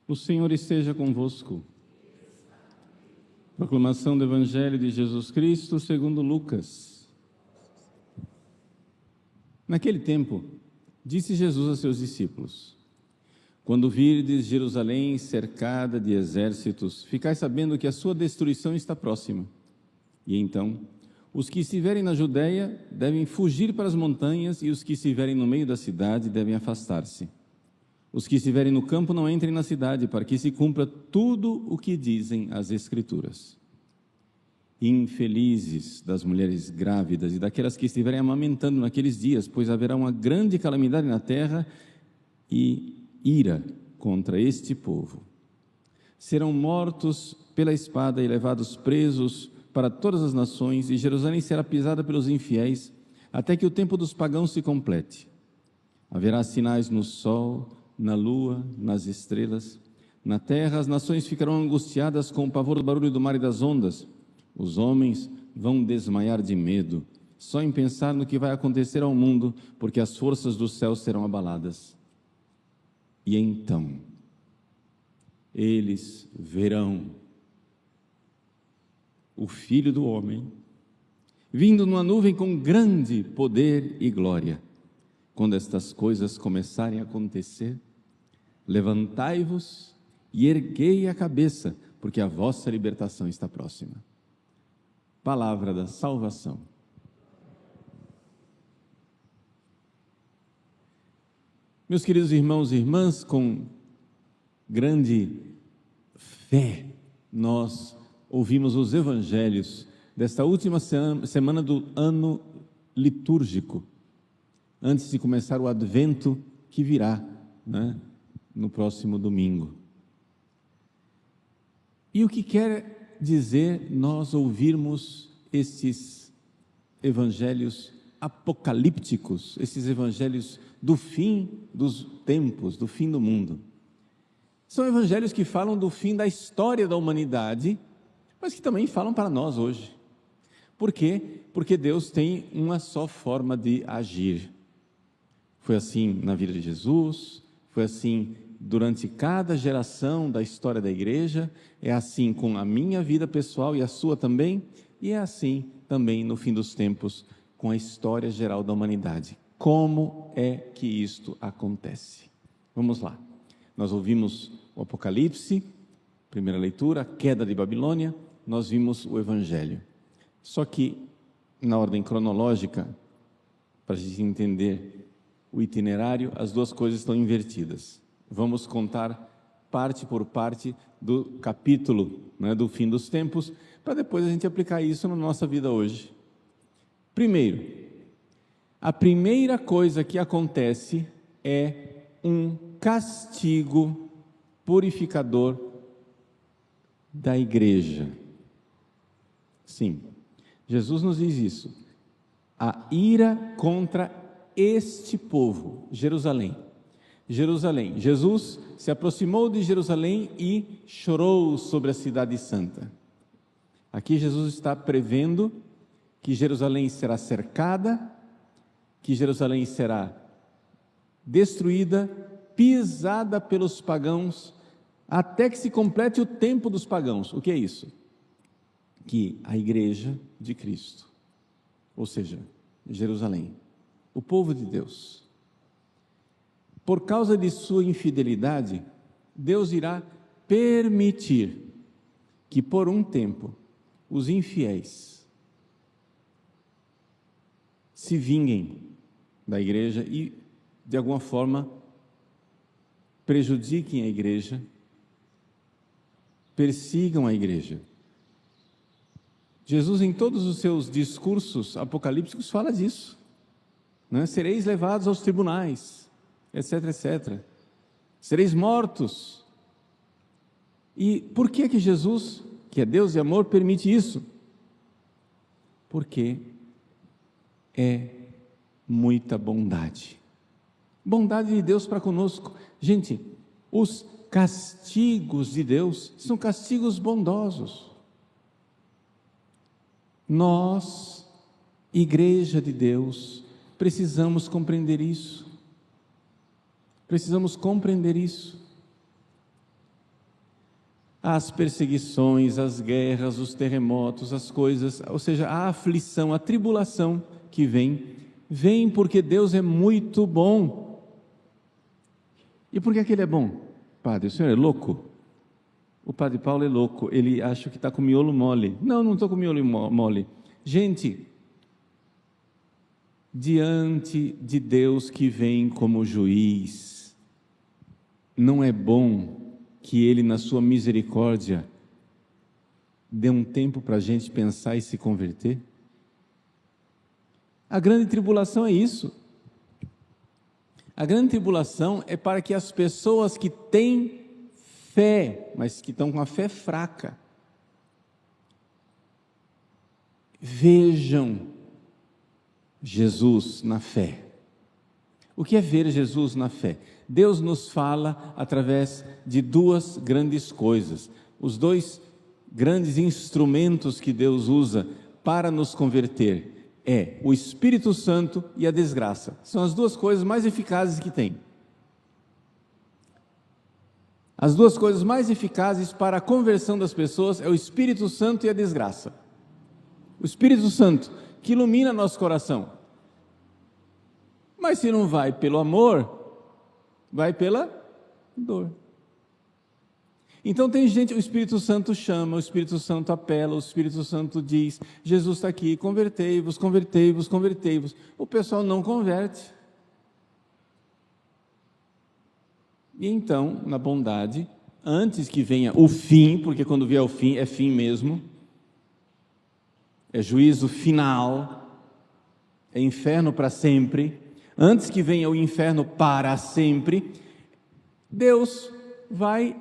O Senhor esteja convosco. Proclamação do Evangelho de Jesus Cristo segundo Lucas. Naquele tempo, disse Jesus a seus discípulos: quando virdes Jerusalém cercada de exércitos, ficai sabendo que a sua destruição está próxima. E então, os que estiverem na Judéia devem fugir para as montanhas, e os que estiverem no meio da cidade devem afastar-se. Os que estiverem no campo não entrem na cidade, para que se cumpra tudo o que dizem as Escrituras. Infelizes das mulheres grávidas e daquelas que estiverem amamentando naqueles dias, pois haverá uma grande calamidade na terra e ira contra este povo. Serão mortos pela espada e levados presos para todas as nações, e Jerusalém será pisada pelos infiéis, até que o tempo dos pagãos se complete. Haverá sinais no sol, na lua, nas estrelas. Na terra as nações ficarão angustiadas com o pavor do barulho do mar e das ondas. Os homens vão desmaiar de medo, só em pensar no que vai acontecer ao mundo, porque as forças do céu serão abaladas. E então, eles verão o Filho do Homem vindo numa nuvem com grande poder e glória. Quando estas coisas começarem a acontecer, levantai-vos e erguei a cabeça, porque a vossa libertação está próxima. Palavra da salvação. Meus queridos irmãos e irmãs, com grande fé, nós ouvimos os evangelhos desta última semana do ano litúrgico, antes de começar o advento que virá, no próximo domingo. E o que quer dizer nós ouvirmos estes evangelhos apocalípticos, esses evangelhos do fim dos tempos, do fim do mundo? São evangelhos que falam do fim da história da humanidade, mas que também falam para nós hoje. Por quê? Porque Deus tem uma só forma de agir. Foi assim na vida de Jesus, foi assim durante cada geração da história da igreja, é assim com a minha vida pessoal e a sua também, e é assim também no fim dos tempos com a história geral da humanidade. Como é que isto acontece? Vamos lá. Nós ouvimos o Apocalipse, primeira leitura, a queda de Babilônia, nós vimos o Evangelho. Só que, na ordem cronológica, para a gente entender o itinerário, as duas coisas estão invertidas. Vamos contar parte por parte do capítulo, do fim dos tempos, para depois a gente aplicar isso na nossa vida hoje. Primeiro, a primeira coisa que acontece é um castigo purificador da igreja. Sim, Jesus nos diz isso. A ira contra este povo, Jerusalém. Jerusalém. Jesus se aproximou de Jerusalém e chorou sobre a cidade santa. Aqui Jesus está prevendo que Jerusalém será cercada, que Jerusalém será destruída, pisada pelos pagãos, até que se complete o tempo dos pagãos. O que é isso? Que a igreja de Cristo, ou seja, Jerusalém, o povo de Deus, por causa de sua infidelidade, Deus irá permitir que por um tempo os infiéis se vinguem da igreja e de alguma forma prejudiquem a igreja, persigam a igreja. Jesus, em todos os seus discursos apocalípticos, fala disso, Sereis levados aos tribunais, etc, etc. Sereis mortos. E por que Jesus, que é Deus e amor, permite isso? Porque é muita bondade. Bondade de Deus para conosco. Gente, os castigos de Deus são castigos bondosos. Nós, Igreja de Deus, precisamos compreender isso. Precisamos compreender isso. as perseguições, as guerras, os terremotos, as coisas, ou seja, a aflição, a tribulação que vem porque Deus é muito bom. E por que Ele é bom? Padre, o senhor é louco? O Padre Paulo é louco, ele acha que está com miolo mole. Não estou com miolo mole. Gente, diante de Deus que vem como juiz, não é bom que Ele, na sua misericórdia, dê um tempo para a gente pensar e se converter? A grande tribulação é isso. A grande tribulação é para que as pessoas que têm fé, mas que estão com a fé fraca, vejam Jesus na fé. O que é ver Jesus na fé? Deus nos fala através de duas grandes coisas. Os dois grandes instrumentos que Deus usa para nos converter é o Espírito Santo e a desgraça. São as duas coisas mais eficazes que tem. As duas coisas mais eficazes para a conversão das pessoas é o Espírito Santo e a desgraça. O Espírito Santo, que ilumina nosso coração. Mas se não vai pelo amor, vai pela dor. Então tem gente, o Espírito Santo chama, o Espírito Santo apela, o Espírito Santo diz, Jesus está aqui, convertei-vos, convertei-vos, convertei-vos. O pessoal não converte. E então, na bondade, antes que venha o fim, porque quando vier o fim, é fim mesmo, é juízo final, é inferno para sempre, antes que venha o inferno para sempre, Deus vai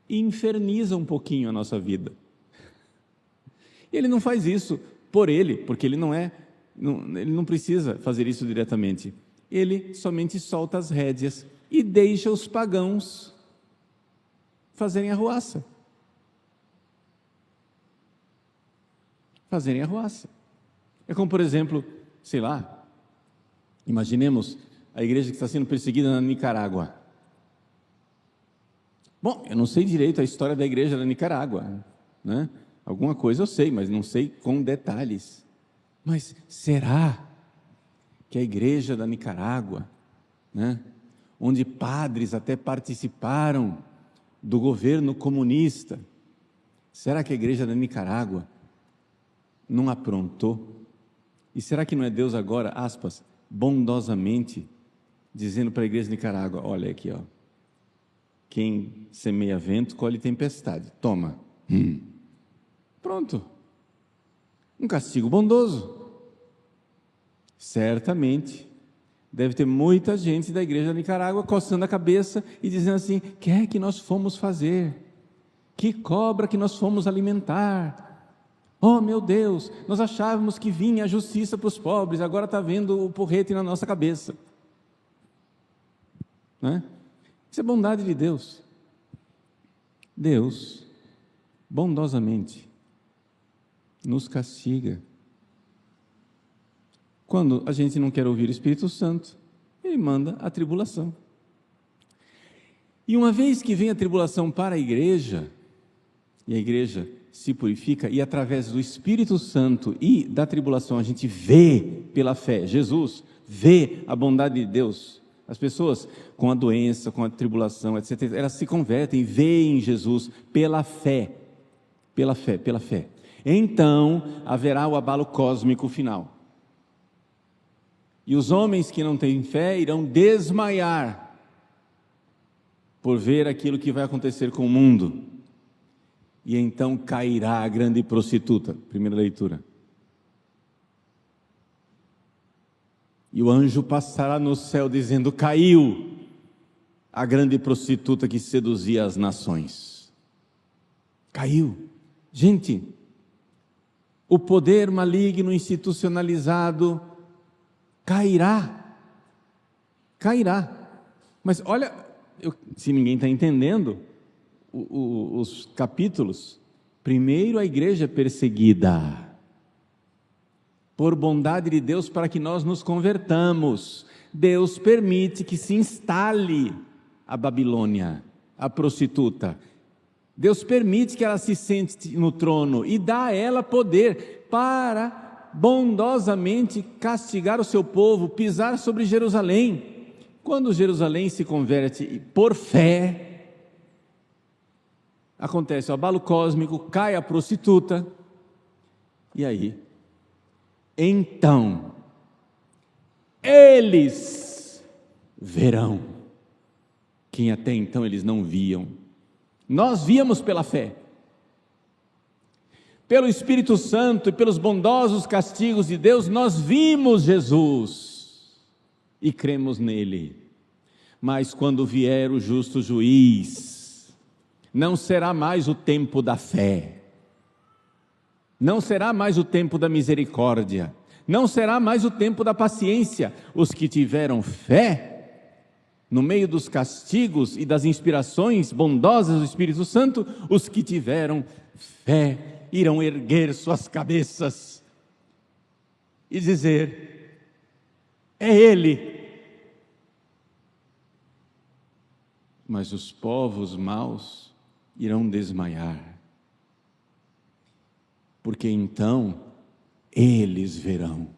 e inferniza um pouquinho a nossa vida. Ele não faz isso por Ele, porque Ele ele não precisa fazer isso diretamente. Ele somente solta as rédeas e deixa os pagãos fazerem arruaça. Fazerem arruaça. É como, por exemplo, sei lá, imaginemos a igreja que está sendo perseguida na Nicarágua. Bom, eu não sei direito a história da igreja da Nicarágua, né? Alguma coisa eu sei, mas não sei com detalhes. Mas será que a igreja da Nicarágua, né, onde padres até participaram do governo comunista, será que a igreja da Nicarágua não aprontou? E será que não é Deus agora, aspas, bondosamente, dizendo para a igreja de Nicarágua, olha aqui, ó, quem semeia vento, colhe tempestade, toma. Pronto. Um castigo bondoso. Certamente, deve ter muita gente da igreja da Nicarágua coçando a cabeça e dizendo assim, que é que nós fomos fazer? Que cobra que nós fomos alimentar? Oh meu Deus, nós achávamos que vinha a justiça para os pobres, agora está vendo o porrete na nossa cabeça. Né? Isso é bondade de Deus. Deus, bondosamente, nos castiga. Quando a gente não quer ouvir o Espírito Santo, Ele manda a tribulação. E uma vez que vem a tribulação para a igreja, e a igreja se purifica, e através do Espírito Santo e da tribulação a gente vê pela fé, Jesus vê a bondade de Deus. As pessoas com a doença, com a tribulação, etc., elas se convertem, veem Jesus pela fé, pela fé, pela fé. Então haverá o abalo cósmico final. E os homens que não têm fé irão desmaiar por ver aquilo que vai acontecer com o mundo. E então cairá a grande prostituta. Primeira leitura. E o anjo passará no céu dizendo, caiu a grande prostituta que seduzia as nações. Caiu. Gente, o poder maligno institucionalizado cairá. Mas olha, se ninguém está entendendo os capítulos, primeiro a igreja é perseguida por bondade de Deus para que nós nos convertamos. Deus permite que se instale a Babilônia, a prostituta, Deus permite que ela se sente no trono e dá a ela poder para bondosamente castigar o seu povo, pisar sobre Jerusalém. Quando Jerusalém se converte por fé, acontece o abalo cósmico, cai a prostituta, e aí, então, eles verão quem até então eles não viam. Nós víamos pela fé, pelo Espírito Santo e pelos bondosos castigos de Deus, nós vimos Jesus e cremos nele. Mas quando vier o justo juiz, não será mais o tempo da fé, não será mais o tempo da misericórdia, não será mais o tempo da paciência. Os que tiveram fé, no meio dos castigos e das inspirações bondosas do Espírito Santo, os que tiveram fé irão erguer suas cabeças e dizer: é Ele. Mas os povos maus irão desmaiar, porque então eles verão.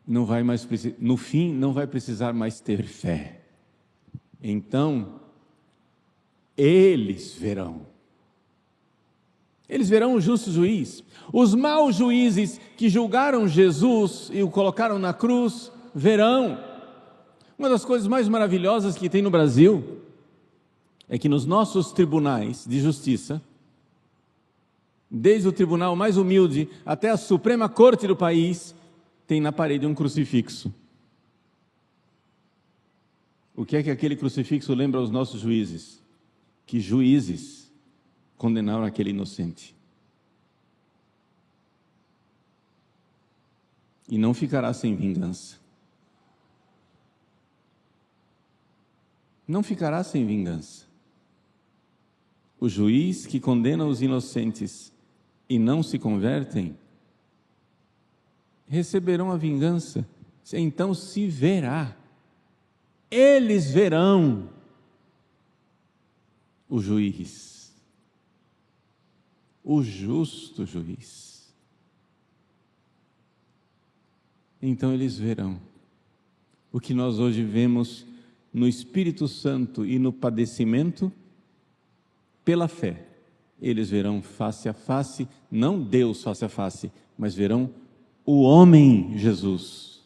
Não vai mais, no fim, não vai precisar mais ter fé. Então, eles verão. Eles verão o justo juiz. Os maus juízes que julgaram Jesus e o colocaram na cruz, verão. Uma das coisas mais maravilhosas que tem no Brasil é que nos nossos tribunais de justiça, desde o tribunal mais humilde até a Suprema Corte do país, tem na parede um crucifixo. O que é que aquele crucifixo lembra aos nossos juízes? Que juízes condenaram aquele inocente. E não ficará sem vingança. Não ficará sem vingança. O juiz que condena os inocentes e não se convertem, receberão a vingança, então se verá, eles verão o juiz, o justo juiz. Então eles verão o que nós hoje vemos no Espírito Santo e no padecimento pela fé. Eles verão face a face, não Deus face a face, mas verão o homem Jesus.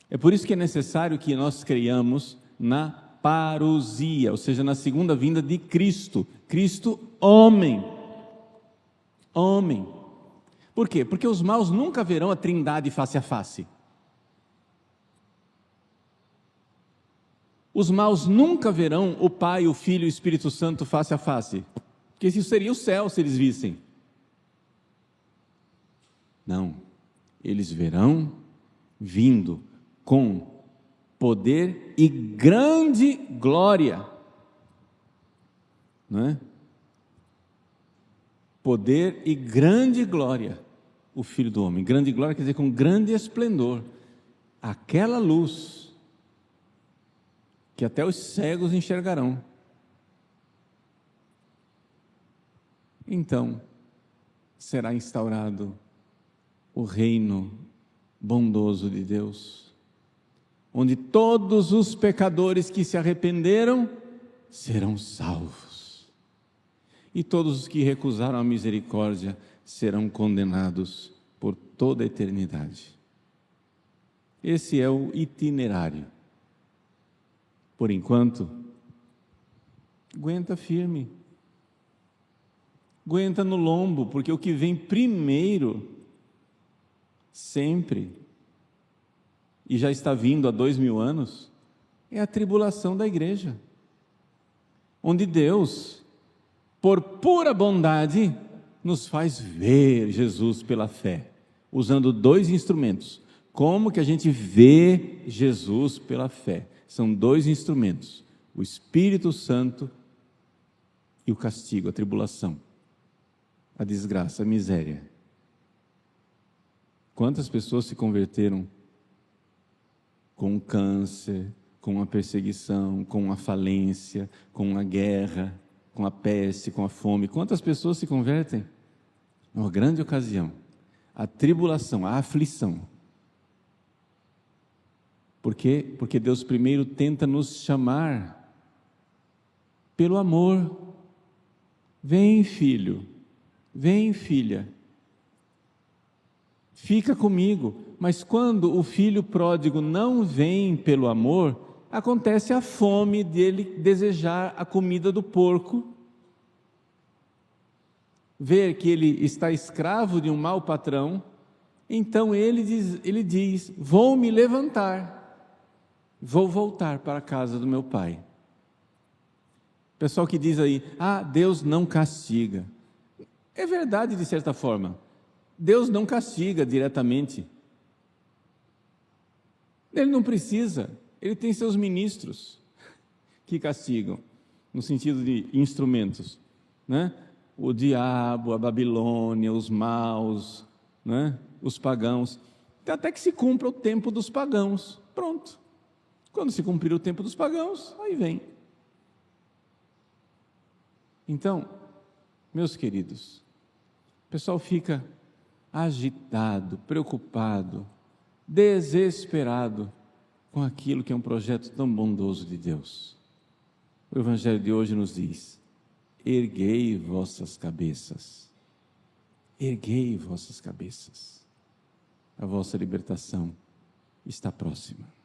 É por isso que é necessário que nós creiamos na parousia, ou seja, na segunda vinda de Cristo. Cristo, homem. Homem. Por quê? Porque os maus nunca verão a Trindade face a face. Os maus nunca verão o Pai, o Filho e o Espírito Santo face a face. Porque isso seria o céu se eles vissem. Não, eles verão vindo com poder e grande glória, não é? Poder e grande glória, o Filho do Homem. Grande glória quer dizer com grande esplendor. Aquela luz que até os cegos enxergarão. Então será instaurado o reino bondoso de Deus, onde todos os pecadores que se arrependeram serão salvos, e todos os que recusaram a misericórdia serão condenados por toda a eternidade. Esse é o itinerário. Por enquanto, aguenta firme, aguenta no lombo, porque o que vem primeiro sempre, e já está vindo há 2000 anos, é a tribulação da igreja, onde Deus, por pura bondade, nos faz ver Jesus pela fé, usando dois instrumentos. Como que a gente vê Jesus pela fé? São dois instrumentos, o Espírito Santo e o castigo, a tribulação, a desgraça, a miséria. Quantas pessoas se converteram com câncer, com a perseguição, com a falência, com a guerra, com a peste, com a fome. Quantas pessoas se convertem? Uma grande ocasião, a tribulação, a aflição. Por quê? Porque Deus primeiro tenta nos chamar pelo amor. Vem, filho, vem, filha, fica comigo. Mas quando o filho pródigo não vem pelo amor, acontece a fome dele desejar a comida do porco, ver que ele está escravo de um mau patrão, então ele diz: vou me levantar, vou voltar para a casa do meu pai. Pessoal que diz aí, Deus não castiga. É verdade de certa forma, Deus não castiga diretamente, Ele não precisa, Ele tem seus ministros que castigam, no sentido de instrumentos, né? O diabo, a Babilônia, os maus, né? Os pagãos, até que se cumpra o tempo dos pagãos, pronto. Quando se cumprir o tempo dos pagãos, aí vem. Então, meus queridos, o pessoal fica agitado, preocupado, desesperado com aquilo que é um projeto tão bondoso de Deus. O Evangelho de hoje nos diz: erguei vossas cabeças, erguei vossas cabeças, a vossa libertação está próxima.